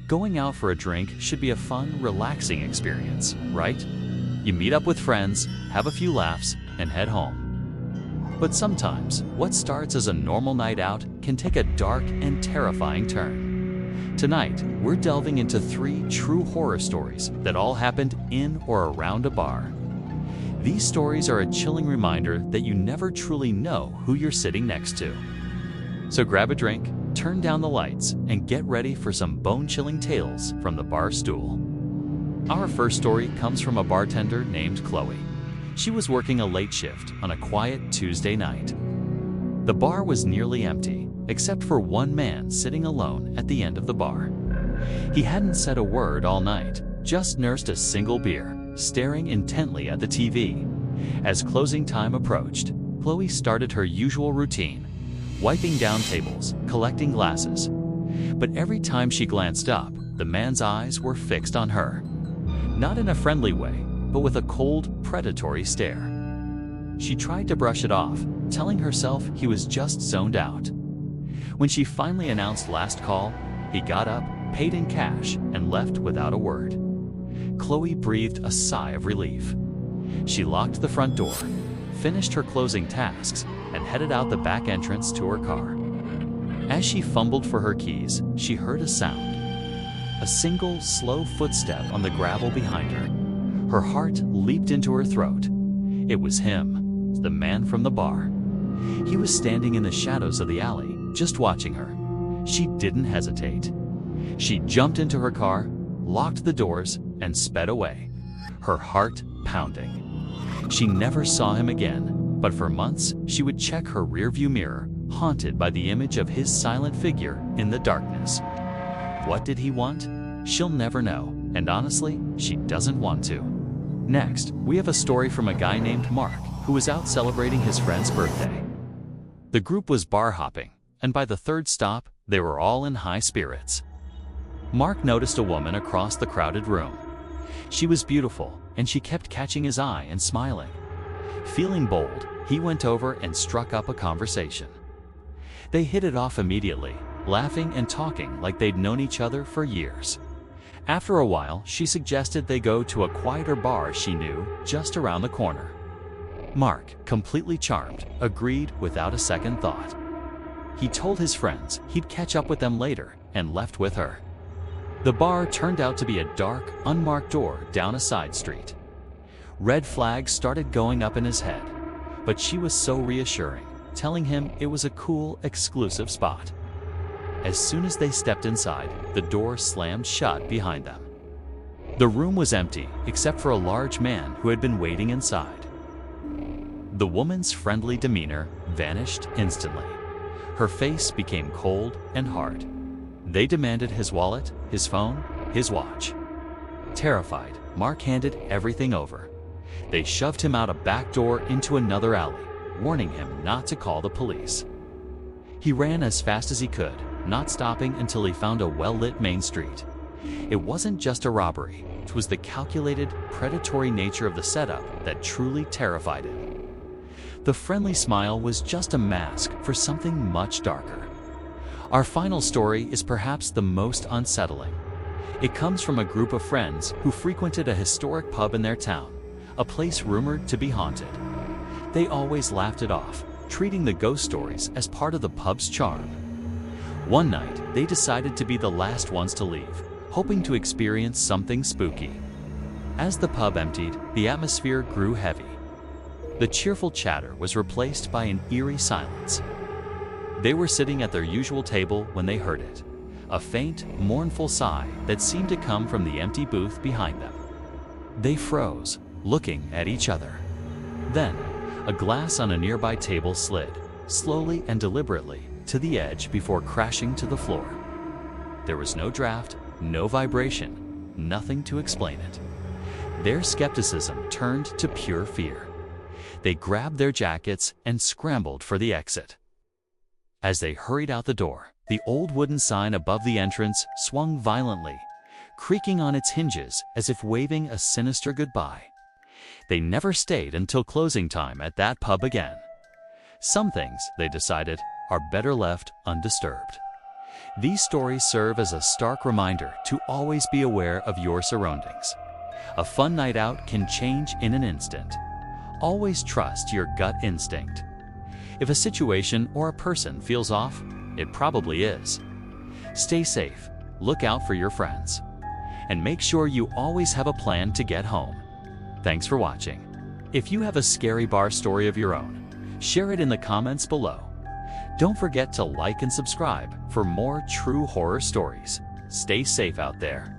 Going out for a drink should be a fun, relaxing experience, right? You meet up with friends, have a few laughs, and head home. But sometimes, what starts as a normal night out can take a dark and terrifying turn. Tonight, we're delving into 3 true horror stories that all happened in or around a bar. These stories are a chilling reminder that you never truly know who you're sitting next to. So grab a drink, turn down the lights, and get ready for some bone-chilling tales from the bar stool. Our first story comes from a bartender named Chloe. She was working a late shift on a quiet Tuesday night. The bar was nearly empty, except for one man sitting alone at the end of the bar. He hadn't said a word all night, just nursed a single beer, staring intently at the TV. As closing time approached, Chloe started her usual routine, wiping down tables, collecting glasses. But every time she glanced up, the man's eyes were fixed on her. Not in a friendly way, but with a cold, predatory stare. She tried to brush it off, telling herself he was just zoned out. When she finally announced last call, he got up, paid in cash, and left without a word. Chloe breathed a sigh of relief. She locked the front door, finished her closing tasks, and headed out the back entrance to her car. As she fumbled for her keys, she heard a sound. A single, slow footstep on the gravel behind her. Her heart leaped into her throat. It was him, the man from the bar. He was standing in the shadows of the alley, just watching her. She didn't hesitate. She jumped into her car, locked the doors, and sped away, her heart pounding. She never saw him again, but for months she would check her rearview mirror, haunted by the image of his silent figure in the darkness. What did he want? She'll never know, and honestly, she doesn't want to. Next, we have a story from a guy named Mark, who was out celebrating his friend's birthday. The group was bar hopping, and by the third stop, they were all in high spirits. Mark noticed a woman across the crowded room. She was beautiful, and she kept catching his eye and smiling. Feeling bold, he went over and struck up a conversation. They hit it off immediately, laughing and talking like they'd known each other for years. After a while, she suggested they go to a quieter bar she knew just around the corner. Mark, completely charmed, agreed without a second thought. He told his friends he'd catch up with them later and left with her. The bar turned out to be a dark, unmarked door down a side street. Red flags started going up in his head, but she was so reassuring, telling him it was a cool, exclusive spot. As soon as they stepped inside, the door slammed shut behind them. The room was empty, except for a large man who had been waiting inside. The woman's friendly demeanor vanished instantly. Her face became cold and hard. They demanded his wallet, his phone, his watch. Terrified, Mark handed everything over. They shoved him out a back door into another alley, warning him not to call the police. He ran as fast as he could, not stopping until he found a well-lit main street. It wasn't just a robbery, it was the calculated, predatory nature of the setup that truly terrified him. The friendly smile was just a mask for something much darker. Our final story is perhaps the most unsettling. It comes from a group of friends who frequented a historic pub in their town, a place rumored to be haunted. They always laughed it off, treating the ghost stories as part of the pub's charm. One night, they decided to be the last ones to leave, hoping to experience something spooky. As the pub emptied, the atmosphere grew heavy. The cheerful chatter was replaced by an eerie silence. They were sitting at their usual table when they heard it, a faint, mournful sigh that seemed to come from the empty booth behind them. They froze, looking at each other. Then, a glass on a nearby table slid, slowly and deliberately, to the edge before crashing to the floor. There was no draft, no vibration, nothing to explain it. Their skepticism turned to pure fear. They grabbed their jackets and scrambled for the exit. As they hurried out the door, the old wooden sign above the entrance swung violently, creaking on its hinges as if waving a sinister goodbye. They never stayed until closing time at that pub again. Some things, they decided, are better left undisturbed. These stories serve as a stark reminder to always be aware of your surroundings. A fun night out can change in an instant. Always trust your gut instinct. If a situation or a person feels off, it probably is. Stay safe, look out for your friends, and make sure you always have a plan to get home. Thanks for watching. If you have a scary bar story of your own, share it in the comments below. Don't forget to like and subscribe for more true horror stories. Stay safe out there.